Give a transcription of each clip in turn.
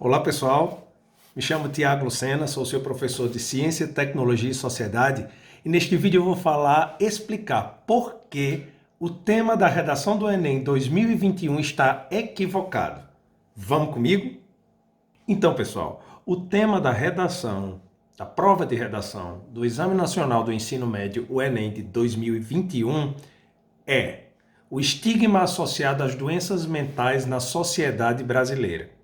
Olá pessoal, me chamo Tiago Lucena, sou seu professor de Ciência, Tecnologia e Sociedade e neste vídeo eu vou explicar por que o tema da redação do Enem 2021 está equivocado. Vamos comigo? Então pessoal, o tema da redação, da prova de redação do Exame Nacional do Ensino Médio, o Enem de 2021 é o estigma associado às doenças mentais na sociedade brasileira.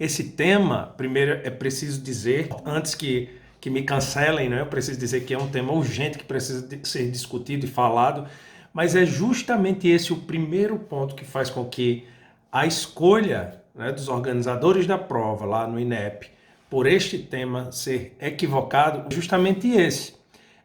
Esse tema, primeiro é preciso dizer, antes que me cancelem, né? Eu preciso dizer que é um tema urgente, que precisa ser discutido e falado, mas é justamente esse o primeiro ponto que faz com que a escolha, né, dos organizadores da prova lá no INEP por este tema ser equivocado, justamente esse.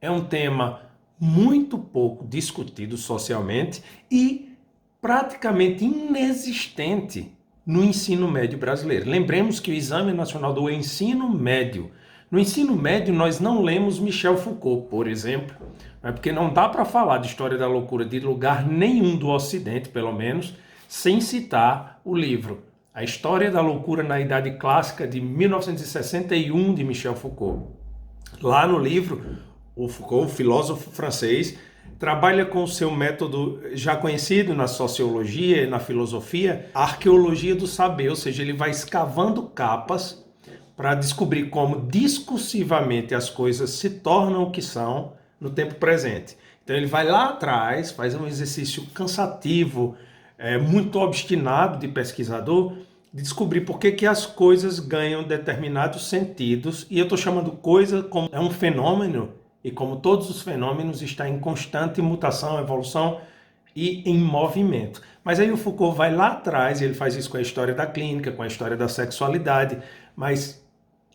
É um tema muito pouco discutido socialmente e praticamente inexistente no ensino médio brasileiro. Lembremos que o Exame Nacional do Ensino Médio, no ensino médio nós não lemos Michel Foucault, por exemplo, porque não dá para falar de História da Loucura de lugar nenhum do Ocidente, pelo menos, sem citar o livro A História da Loucura na Idade Clássica, de 1961, de Michel Foucault. Lá no livro, o Foucault, o filósofo francês, trabalha com o seu método já conhecido na sociologia e na filosofia, a arqueologia do saber, ou seja, ele vai escavando capas para descobrir como discursivamente as coisas se tornam o que são no tempo presente. Então ele vai lá atrás, faz um exercício cansativo, muito obstinado de pesquisador, de descobrir por que as coisas ganham determinados sentidos, e eu estou chamando coisa como é um fenômeno, e como todos os fenômenos está em constante mutação, evolução e em movimento. Mas aí o Foucault vai lá atrás, e ele faz isso com a história da clínica, com a história da sexualidade, mas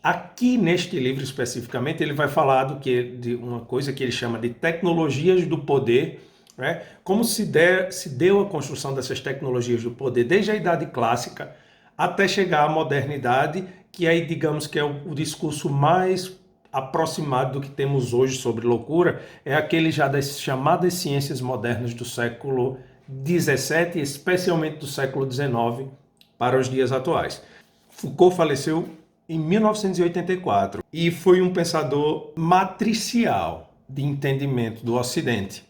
aqui neste livro especificamente ele vai falar de uma coisa que ele chama de tecnologias do poder, né? Como se deu a construção dessas tecnologias do poder desde a Idade Clássica até chegar à modernidade, que aí digamos que é o discurso mais aproximado do que temos hoje sobre loucura, é aquele já das chamadas ciências modernas do século XVII, especialmente do século XIX, para os dias atuais. Foucault faleceu em 1984 e foi um pensador matricial de entendimento do Ocidente.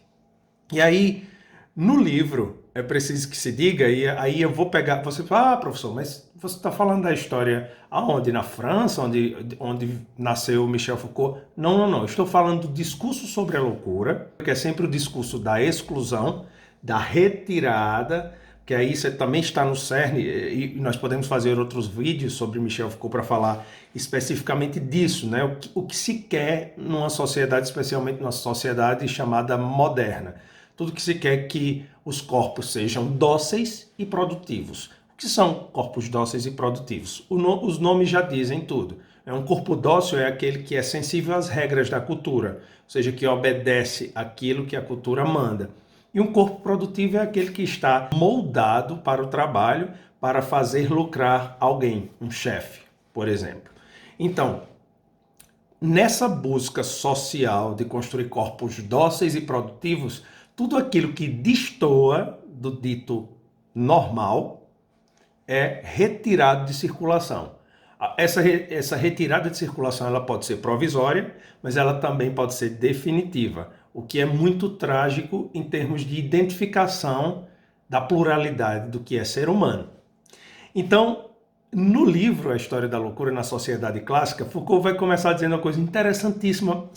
E aí, no livro, é preciso que se diga, e aí eu vou pegar, você fala, professor, mas você está falando da história aonde? Na França, onde nasceu Michel Foucault? Não, estou falando do discurso sobre a loucura, que é sempre o discurso da exclusão, da retirada, que aí você também está no cerne, e nós podemos fazer outros vídeos sobre Michel Foucault para falar especificamente disso, né? O que se quer numa sociedade, especialmente numa sociedade chamada moderna. Tudo que se quer é que os corpos sejam dóceis e produtivos. O que são corpos dóceis e produtivos? Os nomes já dizem tudo. Um corpo dócil é aquele que é sensível às regras da cultura, ou seja, que obedece aquilo que a cultura manda. E um corpo produtivo é aquele que está moldado para o trabalho, para fazer lucrar alguém, um chefe, por exemplo. Então, nessa busca social de construir corpos dóceis e produtivos, tudo aquilo que destoa do dito normal é retirado de circulação. Essa retirada de circulação ela pode ser provisória, mas ela também pode ser definitiva, o que é muito trágico em termos de identificação da pluralidade do que é ser humano. Então, no livro A História da Loucura na Sociedade Clássica, Foucault vai começar dizendo uma coisa interessantíssima,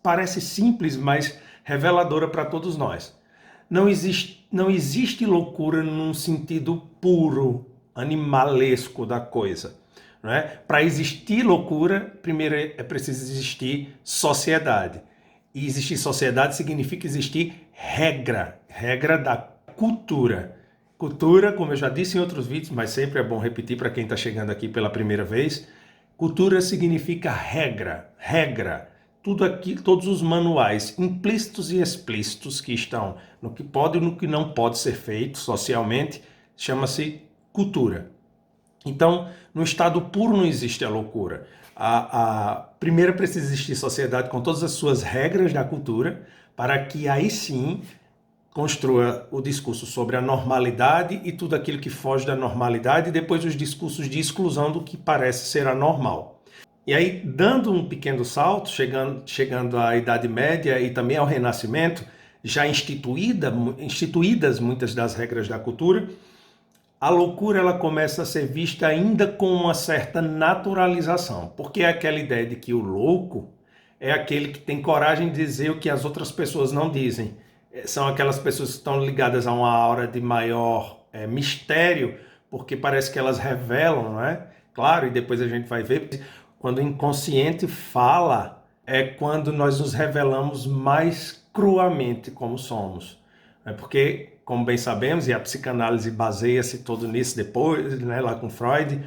parece simples, mas reveladora para todos nós. Não existe loucura num sentido puro, animalesco da coisa. Não é? Para existir loucura, primeiro é preciso existir sociedade. E existir sociedade significa existir regra da cultura. Cultura, como eu já disse em outros vídeos, mas sempre é bom repetir para quem está chegando aqui pela primeira vez, cultura significa regra. Tudo aqui, todos os manuais implícitos e explícitos que estão no que pode e no que não pode ser feito socialmente, chama-se cultura. Então, no estado puro não existe a loucura. Primeiro precisa existir sociedade com todas as suas regras da cultura, para que aí sim construa o discurso sobre a normalidade e tudo aquilo que foge da normalidade, e depois os discursos de exclusão do que parece ser anormal. E aí, dando um pequeno salto, chegando à Idade Média e também ao Renascimento, já instituídas muitas das regras da cultura, a loucura ela começa a ser vista ainda com uma certa naturalização, porque é aquela ideia de que o louco é aquele que tem coragem de dizer o que as outras pessoas não dizem. São aquelas pessoas que estão ligadas a uma aura de maior mistério, porque parece que elas revelam, não é? Claro, e depois a gente vai ver, quando o inconsciente fala, é quando nós nos revelamos mais cruamente como somos. Porque, como bem sabemos, e a psicanálise baseia-se todo nisso depois, né, lá com Freud,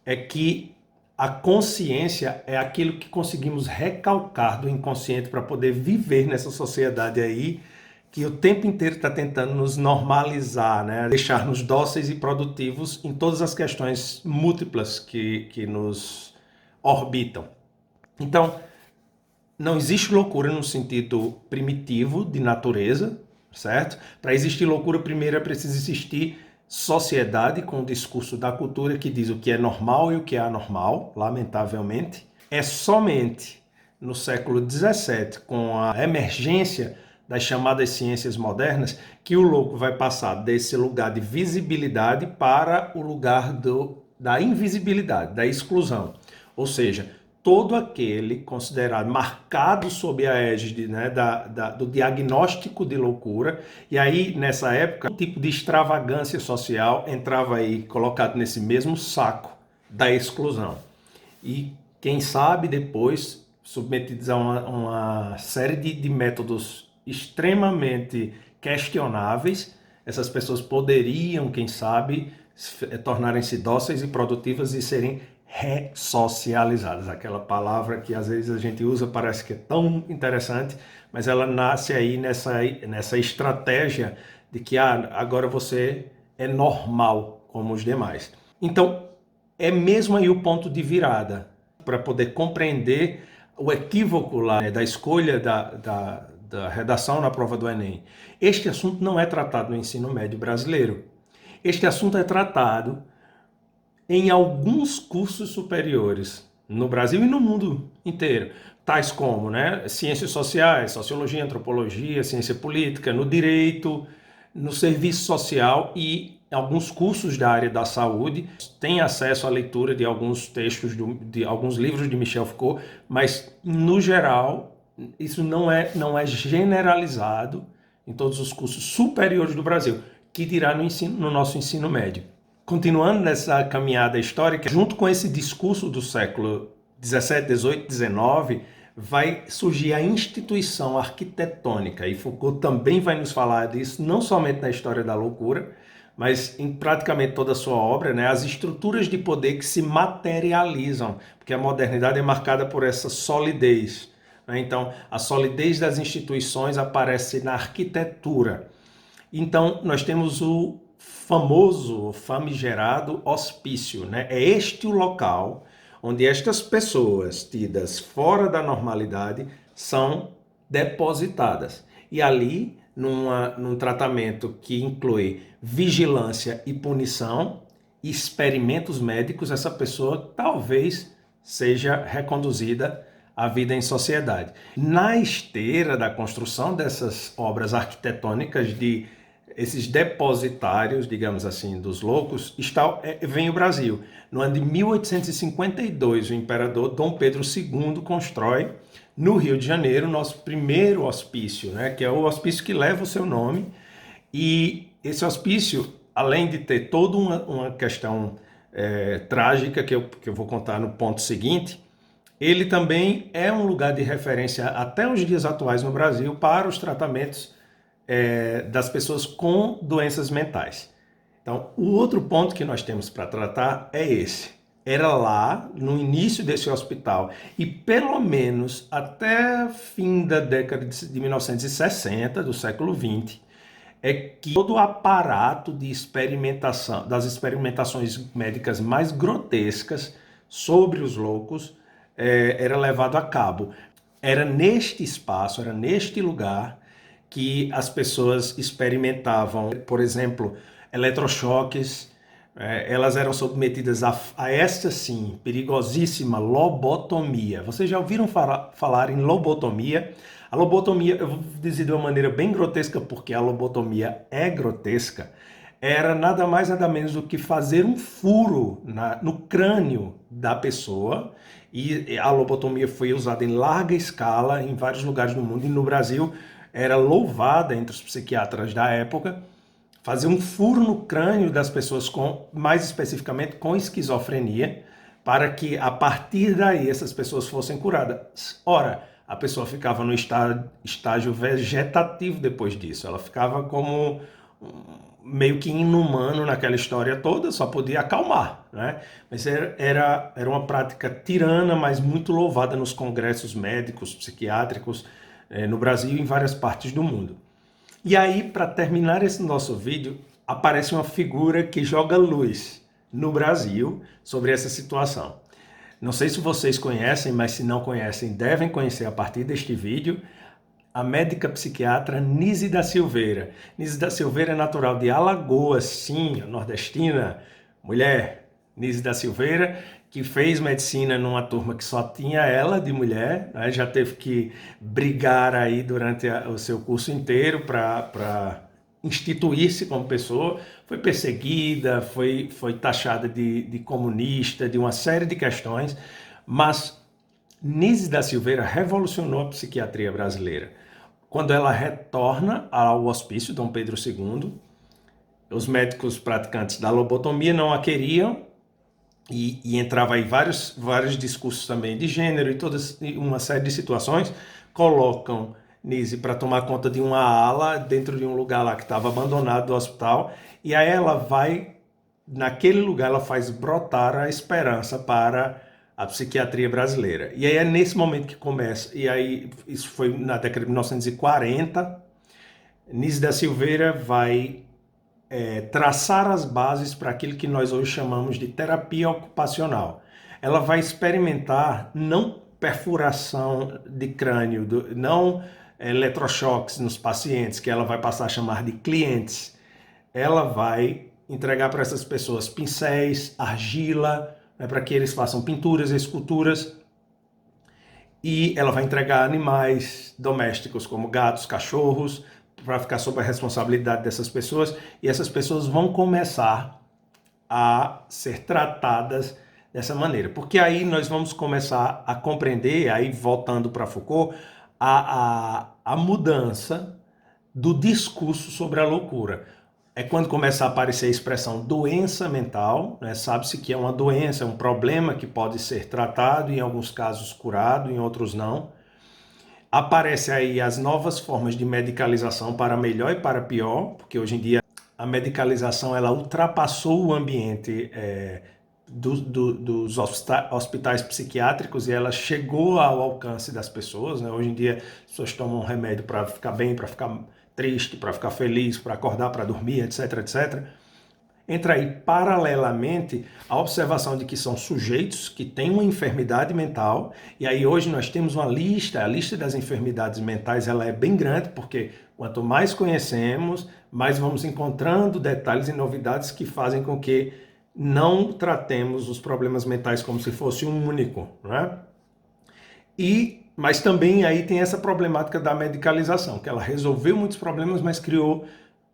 é que a consciência é aquilo que conseguimos recalcar do inconsciente para poder viver nessa sociedade aí, que o tempo inteiro está tentando nos normalizar, né? Deixar-nos dóceis e produtivos em todas as questões múltiplas que nos orbitam. Então, não existe loucura no sentido primitivo de natureza, certo? Para existir loucura, primeiro é preciso existir sociedade com o discurso da cultura que diz o que é normal e o que é anormal, lamentavelmente. É somente no século XVII, com a emergência das chamadas ciências modernas, que o louco vai passar desse lugar de visibilidade para o lugar da invisibilidade, da exclusão. Ou seja, todo aquele considerado marcado sob a égide, né, do diagnóstico de loucura, e aí nessa época o tipo de extravagância social entrava aí colocado nesse mesmo saco da exclusão. E quem sabe depois, submetidos a uma série de métodos extremamente questionáveis, essas pessoas poderiam, quem sabe, tornarem-se dóceis e produtivas e serem ressocializadas. Aquela palavra que às vezes a gente usa, parece que é tão interessante, mas ela nasce aí nessa estratégia de que agora você é normal como os demais. Então, é mesmo aí o ponto de virada para poder compreender o equívoco lá, né, da escolha da redação na prova do Enem. Este assunto não é tratado no ensino médio brasileiro. Este assunto é tratado em alguns cursos superiores no Brasil e no mundo inteiro, tais como, né, ciências sociais, sociologia, antropologia, ciência política, no direito, no serviço social e alguns cursos da área da saúde. Tem acesso à leitura de alguns textos, de alguns livros de Michel Foucault, mas, no geral, isso não é generalizado em todos os cursos superiores do Brasil, que dirá no nosso ensino médio. Continuando nessa caminhada histórica, junto com esse discurso do século XVII, XVIII, XIX, vai surgir a instituição arquitetônica, e Foucault também vai nos falar disso, não somente na História da Loucura, mas em praticamente toda a sua obra, né, as estruturas de poder que se materializam, porque a modernidade é marcada por essa solidez, né? Então, a solidez das instituições aparece na arquitetura. Então, nós temos o famoso, famigerado hospício, né? É este o local onde estas pessoas tidas fora da normalidade são depositadas. E ali, num tratamento que inclui vigilância e punição, experimentos médicos, essa pessoa talvez seja reconduzida à vida em sociedade. Na esteira da construção dessas obras arquitetônicas de esses depositários, digamos assim, dos loucos, vem o Brasil. No ano de 1852, o imperador Dom Pedro II constrói, no Rio de Janeiro, o nosso primeiro hospício, né, que é o hospício que leva o seu nome. E esse hospício, além de ter toda uma questão trágica, que eu vou contar no ponto seguinte, ele também é um lugar de referência até os dias atuais no Brasil para os tratamentos das pessoas com doenças mentais. Então, o outro ponto que nós temos para tratar é esse. Era lá, no início desse hospital, e pelo menos até fim da década de 1960, do século XX, é que todo o aparato de experimentação, das experimentações médicas mais grotescas sobre os loucos, era levado a cabo. Era neste espaço, era neste lugar, que as pessoas experimentavam, por exemplo, eletrochoques. Elas eram submetidas a esta, sim, perigosíssima lobotomia. Vocês já ouviram falar em lobotomia? A lobotomia, eu vou dizer de uma maneira bem grotesca, porque a lobotomia é grotesca, era nada mais nada menos do que fazer um furo no crânio da pessoa, e a lobotomia foi usada em larga escala em vários lugares do mundo, e no Brasil era louvada entre os psiquiatras da época, fazer um furo no crânio das pessoas, mais especificamente com esquizofrenia, para que a partir daí essas pessoas fossem curadas. Ora, a pessoa ficava no estágio vegetativo depois disso, ela ficava como meio que inumano naquela história toda, só podia acalmar, né? Mas era uma prática tirana, mas muito louvada nos congressos médicos, psiquiátricos, no Brasil e em várias partes do mundo. E aí, para terminar esse nosso vídeo, aparece uma figura que joga luz no Brasil sobre essa situação. Não sei se vocês conhecem, mas se não conhecem, devem conhecer a partir deste vídeo, a médica psiquiatra Nise da Silveira. Nise da Silveira é natural de Alagoas, sim, nordestina, mulher. Nise da Silveira, que fez medicina numa turma que só tinha ela de mulher, né? Já teve que brigar aí durante o seu curso inteiro para instituir-se como pessoa, foi perseguida, foi taxada de comunista, de uma série de questões, mas Nise da Silveira revolucionou a psiquiatria brasileira. Quando ela retorna ao hospício Dom Pedro II, os médicos praticantes da lobotomia não a queriam, e entrava aí vários discursos também de gênero e toda uma série de situações, colocam Nise para tomar conta de uma ala dentro de um lugar lá que estava abandonado do hospital, e aí ela vai, naquele lugar ela faz brotar a esperança para a psiquiatria brasileira. E aí é nesse momento que começa, e aí isso foi na década de 1940, Nise da Silveira vai traçar as bases para aquilo que nós hoje chamamos de terapia ocupacional. Ela vai experimentar não perfuração de crânio, não eletrochoques nos pacientes, que ela vai passar a chamar de clientes. Ela vai entregar para essas pessoas pincéis, argila, né, para que eles façam pinturas, esculturas, e ela vai entregar animais domésticos como gatos, cachorros, para ficar sob a responsabilidade dessas pessoas, e essas pessoas vão começar a ser tratadas dessa maneira. Porque aí nós vamos começar a compreender, aí voltando para Foucault, a mudança do discurso sobre a loucura. É quando começa a aparecer a expressão doença mental, né? Sabe-se que é uma doença, é um problema que pode ser tratado, em alguns casos curado, em outros não. Aparece aí as novas formas de medicalização para melhor e para pior, porque hoje em dia a medicalização ela ultrapassou o ambiente dos hospitais psiquiátricos e ela chegou ao alcance das pessoas, né? Hoje em dia as pessoas tomam remédio para ficar bem, para ficar triste, para ficar feliz, para acordar, para dormir, etc, etc. Entra aí paralelamente a observação de que são sujeitos que têm uma enfermidade mental, e aí hoje nós temos uma lista, a lista das enfermidades mentais ela é bem grande, porque quanto mais conhecemos, mais vamos encontrando detalhes e novidades que fazem com que não tratemos os problemas mentais como se fosse um único, né? Mas também aí tem essa problemática da medicalização, que ela resolveu muitos problemas, mas criou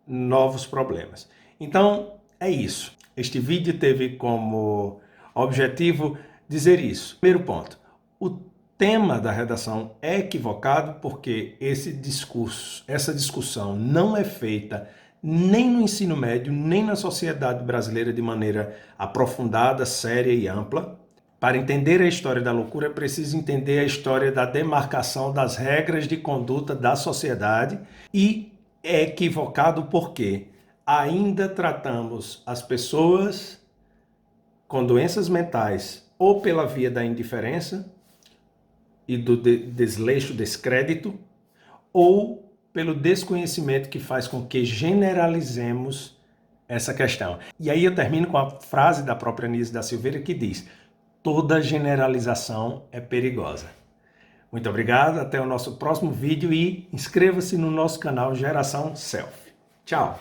novos problemas. Então, é isso. Este vídeo teve como objetivo dizer isso. Primeiro ponto, o tema da redação é equivocado porque esse discurso, essa discussão não é feita nem no ensino médio, nem na sociedade brasileira de maneira aprofundada, séria e ampla. Para entender a história da loucura, é preciso entender a história da demarcação das regras de conduta da sociedade, e é equivocado porque ainda tratamos as pessoas com doenças mentais ou pela via da indiferença e do desleixo, descrédito, ou pelo desconhecimento que faz com que generalizemos essa questão. E aí eu termino com a frase da própria Nise da Silveira que diz: toda generalização é perigosa. Muito obrigado, até o nosso próximo vídeo e inscreva-se no nosso canal Geração Selfie. Tchau!